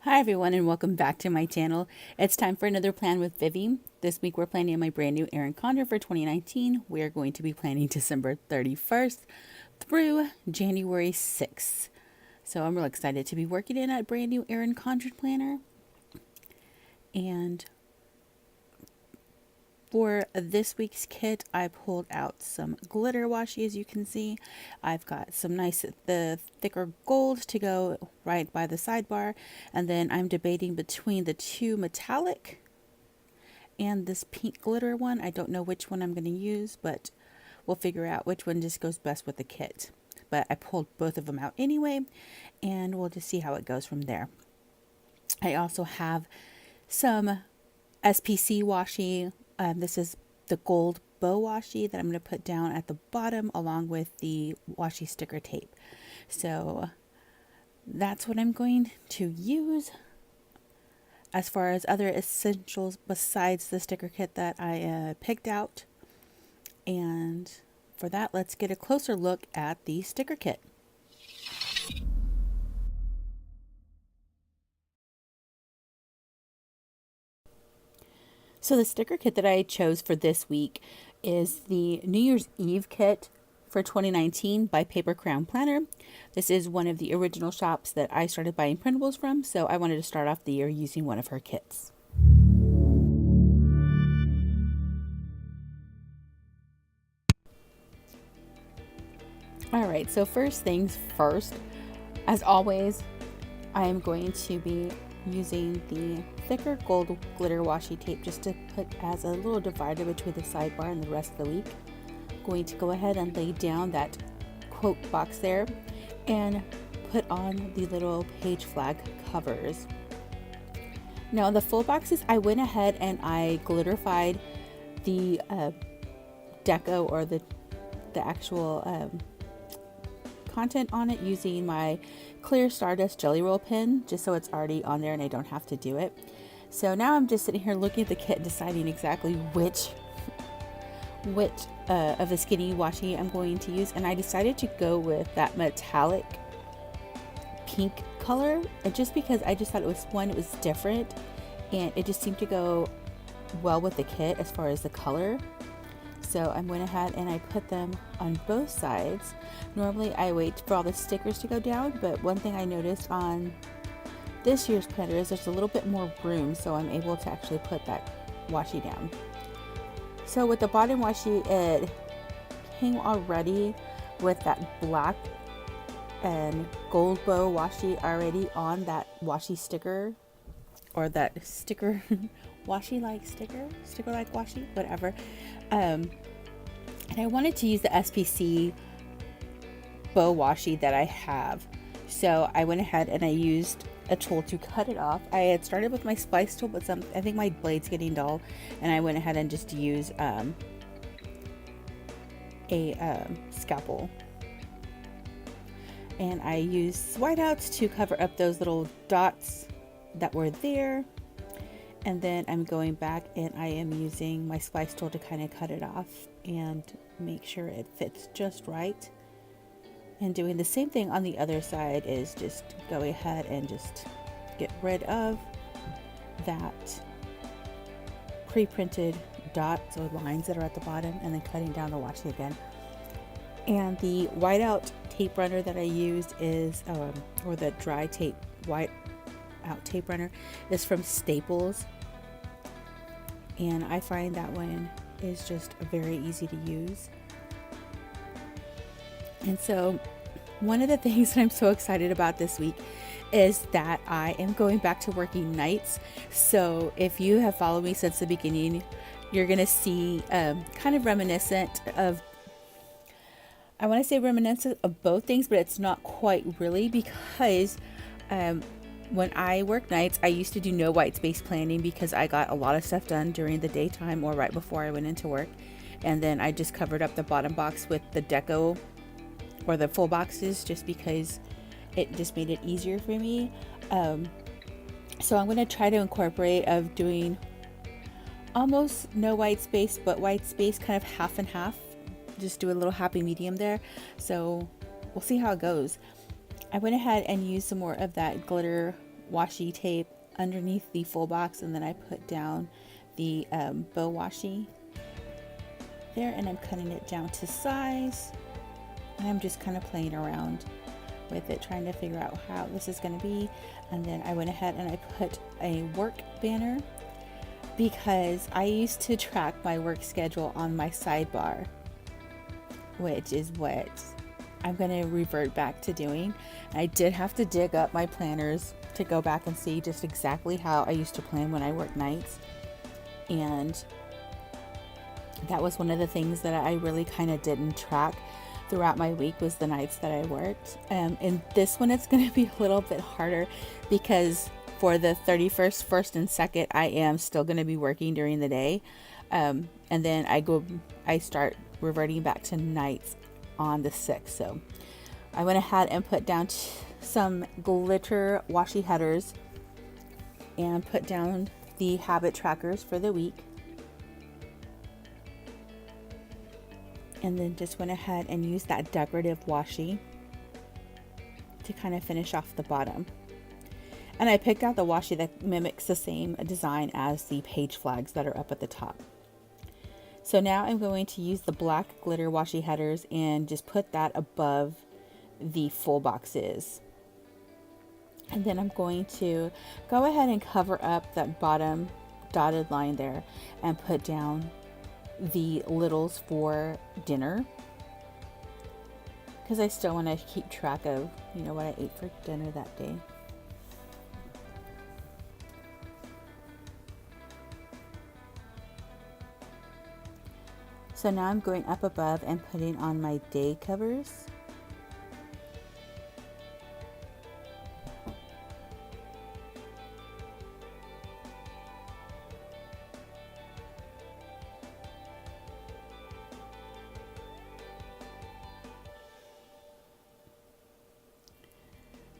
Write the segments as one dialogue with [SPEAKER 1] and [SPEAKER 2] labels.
[SPEAKER 1] Hi everyone and welcome back to my channel. It's time for another plan with Vivi. This week we're planning my brand new Erin Condren for 2019. We're going to be planning December 31st through January 6th. So I'm really excited to be working in that brand new Erin Condren planner. And for this week's kit, I pulled out some glitter washi, as you can see. I've got some nice, the thicker gold to go right by the sidebar. And then I'm debating between the two metallic and this pink glitter one. I don't know which one I'm going to use, but we'll figure out which one just goes best with the kit. But I pulled both of them out anyway, and we'll just see how it goes from there. I also have some SPC washi. This is the gold bow washi that I'm going to put down at the bottom along with the washi sticker tape. So that's what I'm going to use. As far as other essentials besides the sticker kit that I picked out. And for that, let's get a closer look at the sticker kit. So the sticker kit that I chose for this week is the New Year's Eve kit for 2019 by PinkPaperplane. This is one of the original shops that I started buying printables from, so I wanted to start off the year using one of her kits. Alright, so first things first, as always, I am going to be using the thicker gold glitter washi tape just to put as a little divider between the sidebar and the rest of the week. I'm going to go ahead and lay down that quote box there and put on the little page flag covers. Now the full boxes, I went ahead and I glitterified the deco or the actual content on it using my clear Stardust Jelly Roll pen, just so it's already on there and I don't have to do it. So now I'm just sitting here looking at the kit, deciding exactly which of the skinny washi I'm going to use, and I decided to go with that metallic pink color, and just because I just thought it was different and it just seemed to go well with the kit as far as the color. So I went ahead and I put them on both sides. Normally I wait for all the stickers to go down, but one thing I noticed on this year's planner is there's a little bit more room, so I'm able to actually put that washi down. So with the bottom washi, it came already with that black and gold bow washi already on that washi sticker, or that sticker washi like washi, whatever. And I wanted to use the SPC bow washi that I have, so I went ahead and I used a tool to cut it off. I had started with my splice tool, but I think my blade's getting dull, and I went ahead and just used a scalpel, and I used whiteouts to cover up those little dots that were there. And then I'm going back and I am using my splice tool to kind of cut it off and make sure it fits just right. And doing the same thing on the other side is just going ahead and just get rid of that pre-printed dots or lines that are at the bottom, and then cutting down the washi again. And the whiteout tape runner that I used is, or the dry tape whiteout tape runner, is from Staples. And I find that one is just very easy to use. And so one of the things that I'm so excited about this week is that I am going back to working nights. So if you have followed me since the beginning, you're going to see kind of reminiscent of, I want to say reminiscent of both things, but it's not quite really, because when I work nights, I used to do no white space planning because I got a lot of stuff done during the daytime or right before I went into work. And then I just covered up the bottom box with the deco or the full boxes just because it just made it easier for me. So I'm going to try to incorporate of doing almost no white space, but white space kind of half and half. Just do a little happy medium there. So we'll see how it goes. I went ahead and used some more of that glitter washi tape underneath the full box, and then I put down the bow washi there, and I'm cutting it down to size, and I'm just kind of playing around with it, trying to figure out how this is going to be. And then I went ahead and I put a work banner, because I used to track my work schedule on my sidebar, which is what I'm going to revert back to doing. I did have to dig up my planners to go back and see just exactly how I used to plan when I worked nights, and that was one of the things that I really kind of didn't track throughout my week, was the nights that I worked. And this one, it's going to be a little bit harder, because for the 31st, 1st, and 2nd, I am still going to be working during the day. And then I start reverting back to nights on the 6th. So I went ahead and put down some glitter washi headers and put down the habit trackers for the week. And then just went ahead and used that decorative washi to kind of finish off the bottom. And I picked out the washi that mimics the same design as the page flags that are up at the top. So now I'm going to use the black glitter washi headers and just put that above the full boxes. And then I'm going to go ahead and cover up that bottom dotted line there and put down the littles for dinner, because I still want to keep track of, you know, what I ate for dinner that day. So now I'm going up above and putting on my day covers.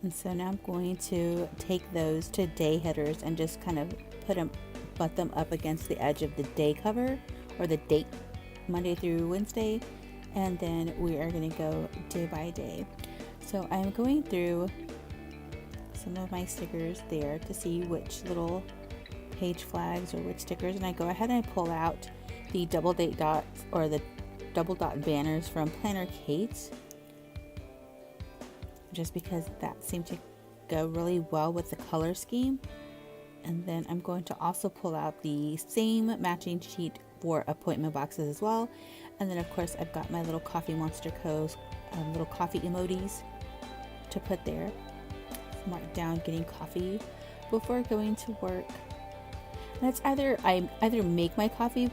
[SPEAKER 1] And so now I'm going to take those to day headers and just kind of butt them up against the edge of the day cover, or the date, Monday through Wednesday, and then we are going to go day by day. So I'm going through some of my stickers there to see which little page flags or which stickers, and I go ahead and I pull out the double date dots, or the double dot banners from Planner Kate, just because that seemed to go really well with the color scheme. And then I'm going to also pull out the same matching sheet for appointment boxes as well. And then of course I've got my little Coffee Monster Co.'s little coffee emojis to put there. Mark down getting coffee before going to work. And it's I either make my coffee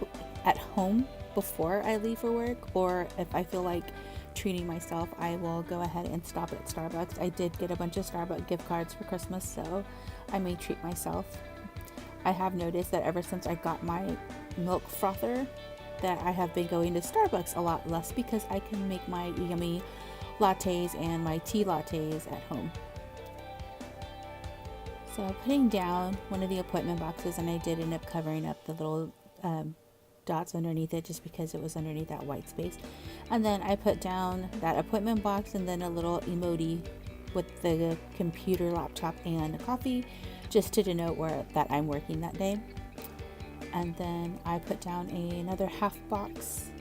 [SPEAKER 1] at home before I leave for work, or if I feel like treating myself, I will go ahead and stop at Starbucks. I did get a bunch of Starbucks gift cards for Christmas, so I may treat myself. I have noticed that ever since I got my milk frother, that I have been going to Starbucks a lot less, because I can make my yummy lattes and my tea lattes at home. So putting down one of the appointment boxes, and I did end up covering up the little dots underneath it, just because it was underneath that white space. And then I put down that appointment box and then a little emoji with the computer, laptop, and a coffee, just to denote that I'm working that day. And then I put down another half box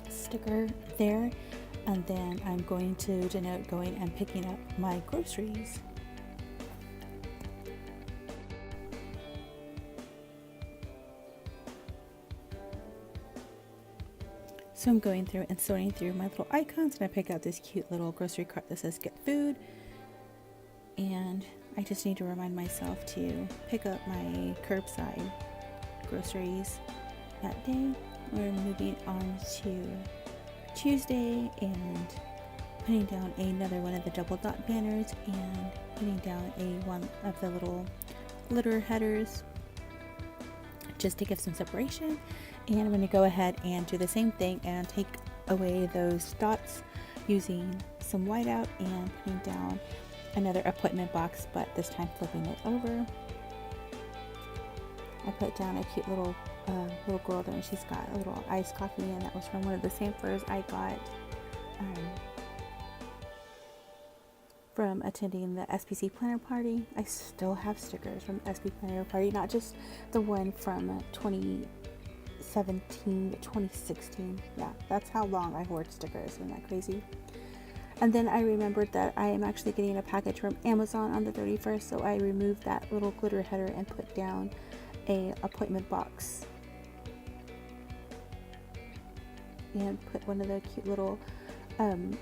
[SPEAKER 1] sticker there, and then I'm going to denote going and picking up my groceries. So I'm going through and sorting through my little icons, and I pick out this cute little grocery cart that says get food. And I just need to remind myself to pick up my curbside groceries that day. We're moving on to Tuesday and putting down another one of the double dot banners and putting down one of the little glitter headers, just to give some separation. And I'm going to go ahead and do the same thing and take away those dots using some whiteout and putting down another appointment box, but this time flipping it over. I put down a cute little girl there, and she's got a little iced coffee, and that was from one of the samplers I got from attending the SPC planner party. I still have stickers from the SP planner party, not just the one from 2017 to 2016. Yeah, that's how long I hoard stickers. Isn't that crazy? And then I remembered that I am actually getting a package from Amazon on the 31st, so I removed that little glitter header and put down a appointment box and put one of the cute little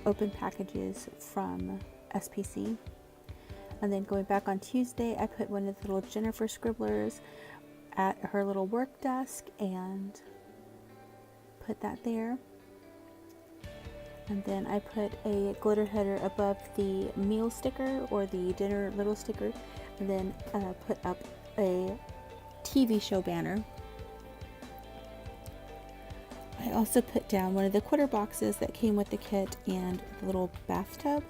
[SPEAKER 1] open packages from SPC. And then going back on Tuesday, I put one of the little Jennifer scribblers at her little work desk and put that there. And then I put a glitter header above the meal sticker or the dinner little sticker, and then put up a TV show banner. I also put down one of the quarter boxes that came with the kit and the little bathtub,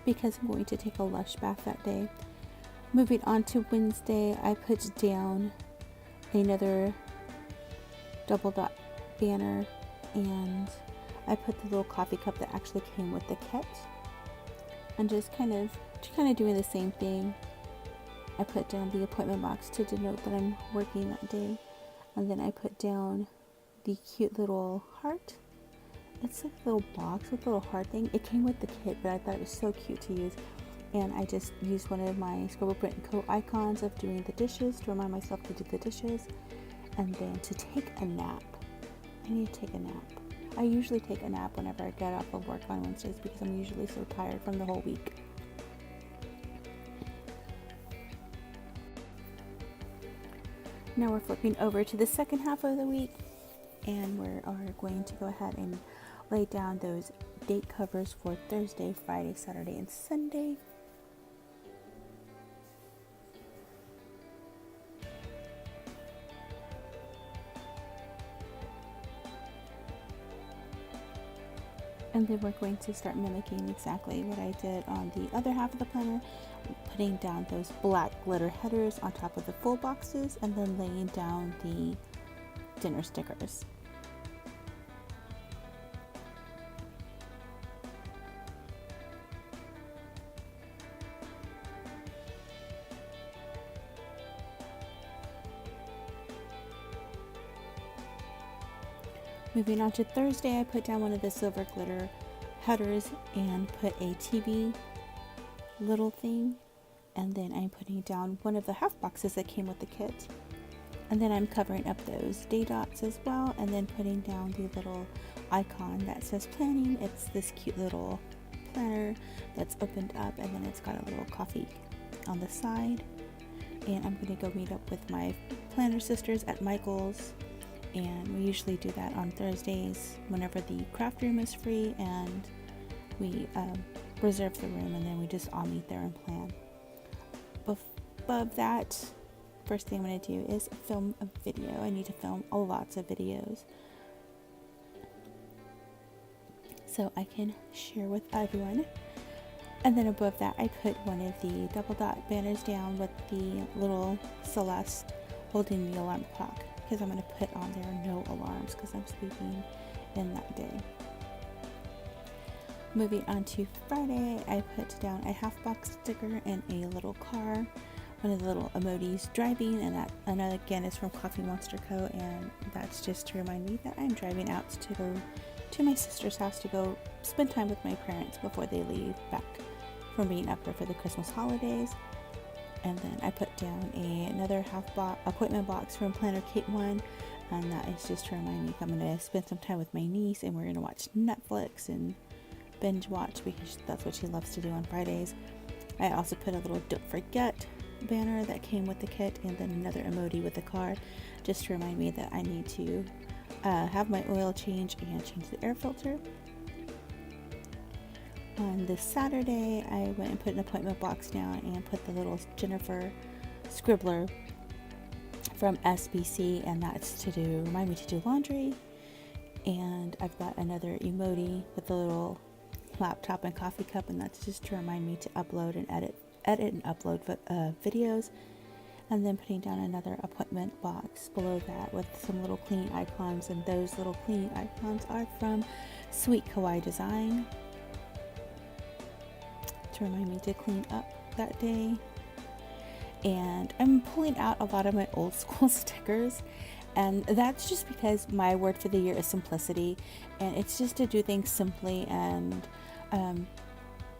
[SPEAKER 1] because I'm going to take a Lush bath that day. Moving on to Wednesday, I put down another double dot banner, and I put the little coffee cup that actually came with the kit, and just kind of doing the same thing. I put down the appointment box to denote that I'm working that day, and then I put down the cute little heart. It's like a little box with a little heart thing. It came with the kit, but I thought it was so cute to use, and I just used one of my ScribblePrintsCo icons of doing the dishes to remind myself to do the dishes, and then to take a nap. I need to take a nap. I usually take a nap whenever I get off of work on Wednesdays because I'm usually so tired from the whole week. Now we're flipping over to the second half of the week, and we are going to go ahead and lay down those date covers for Thursday, Friday, Saturday, and Sunday. And then we're going to start mimicking exactly what I did on the other half of the planner, putting down those black glitter headers on top of the full boxes, and then laying down the dinner stickers. Moving on to Thursday, I put down one of the silver glitter headers and put a TV little thing, and then I'm putting down one of the half boxes that came with the kit, and then I'm covering up those day dots as well, and then putting down the little icon that says planning. It's this cute little planner that's opened up, and then it's got a little coffee on the side. And I'm going to go meet up with my planner sisters at Michael's, and we usually do that on Thursdays whenever the craft room is free, and we reserve the room, and then we just all meet there and plan. Above that, first thing I'm going to do is film a video. I need to film lots of videos so I can share with everyone. And then above that, I put one of the double dot banners down with the little Celeste holding the alarm clock, because I'm going to put on there no alarms because I'm sleeping in that day. Moving on to Friday, I put down a half box sticker and a little car, one of the little emojis driving, and that another again is from Coffee Monster Co. And that's just to remind me that I'm driving out to go to my sister's house to go spend time with my parents before they leave back from being up here for the Christmas holidays. And then I put down another appointment box from Planner Kate 1, and that is just to remind me I'm going to spend some time with my niece, and we're going to watch Netflix and binge watch because that's what she loves to do on Fridays. I also put a little don't forget banner that came with the kit, and then another emoji with a car, just to remind me that I need to have my oil change and change the air filter. On this Saturday, I went and put an appointment box down and put the little Jennifer scribbler from SBC, and that's to remind me to do laundry. And I've got another emoji with the little laptop and coffee cup, and that's just to remind me to upload and edit and upload videos. And then putting down another appointment box below that with some little cleaning icons, and those little cleaning icons are from SweetKawaiiDesign. to remind me to clean up that day. And I'm pulling out a lot of my old school stickers, and that's just because my word for the year is simplicity, and it's just to do things simply, and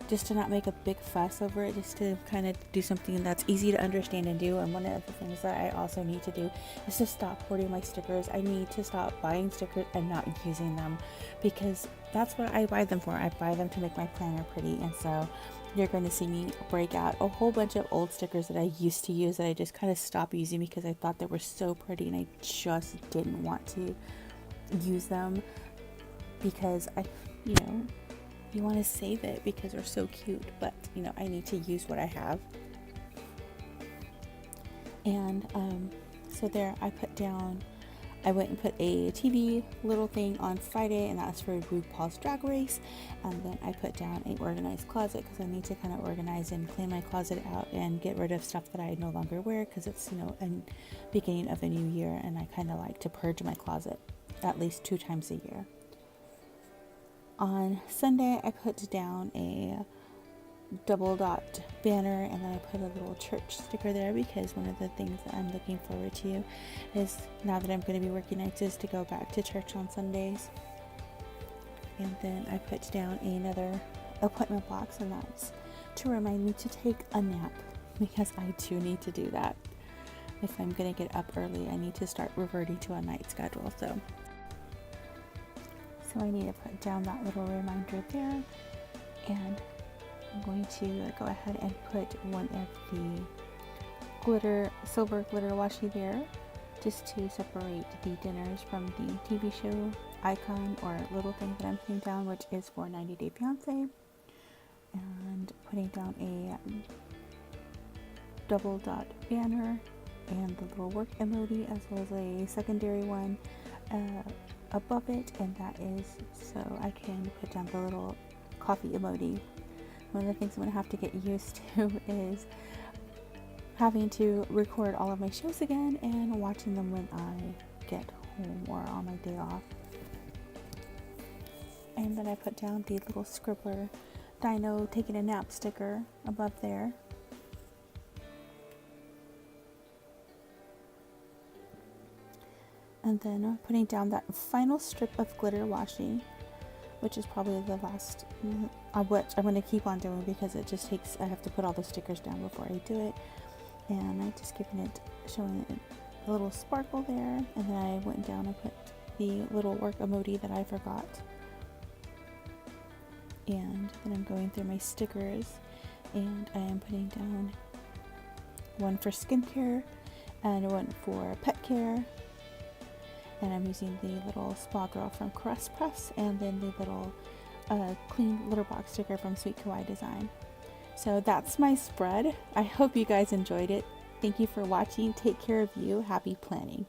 [SPEAKER 1] just to not make a big fuss over it, just to kind of do something that's easy to understand and do. And one of the things that I also need to do is to stop hoarding my stickers. I need to stop buying stickers and not using them, because that's what I buy them for. I buy them to make my planner pretty. And so you're going to see me break out a whole bunch of old stickers that I used to use that I just kind of stopped using because I thought they were so pretty and I just didn't want to use them, because you want to save it because they're so cute, but I need to use what I have. And so there, I went and put a TV little thing on Friday, and that was for RuPaul's Drag Race. And then I put down an organized closet, because I need to kind of organize and clean my closet out and get rid of stuff that I no longer wear, because it's a beginning of a new year, and I kind of like to purge my closet at least 2 times a year. On Sunday, I put down a double dot banner, and then I put a little church sticker there, because one of the things that I'm looking forward to is, now that I'm going to be working nights, is to go back to church on Sundays. And then I put down another appointment box, and that's to remind me to take a nap, because I do need to do that. If I'm going to get up early, I need to start reverting to a night schedule. So I need to put down that little reminder there, and I'm going to go ahead and put one of the silver glitter washi there, just to separate the dinners from the TV show icon or little thing that I'm putting down, which is for 90 Day Fiancé. And putting down a double dot banner and the little work emoji, as well as a secondary one above it, and that is so I can put down the little coffee emoji. One of the things I'm going to have to get used to is having to record all of my shows again and watching them when I get home or on my day off. And then I put down the little Scribbler Dino taking a nap sticker above there. And then putting down that final strip of glitter washi, which is probably the last, which I'm going to keep on doing, because it just takes, I have to put all the stickers down before I do it. And I'm just showing it a little sparkle there. And then I went down and put the little work emoji that I forgot. And then I'm going through my stickers, and I am putting down one for skincare and one for pet care. And I'm using the little Spa Girl from Caress Press, and then the little clean litter box sticker from SweetKawaiiDesign. So that's my spread. I hope you guys enjoyed it. Thank you for watching. Take care of you. Happy planning.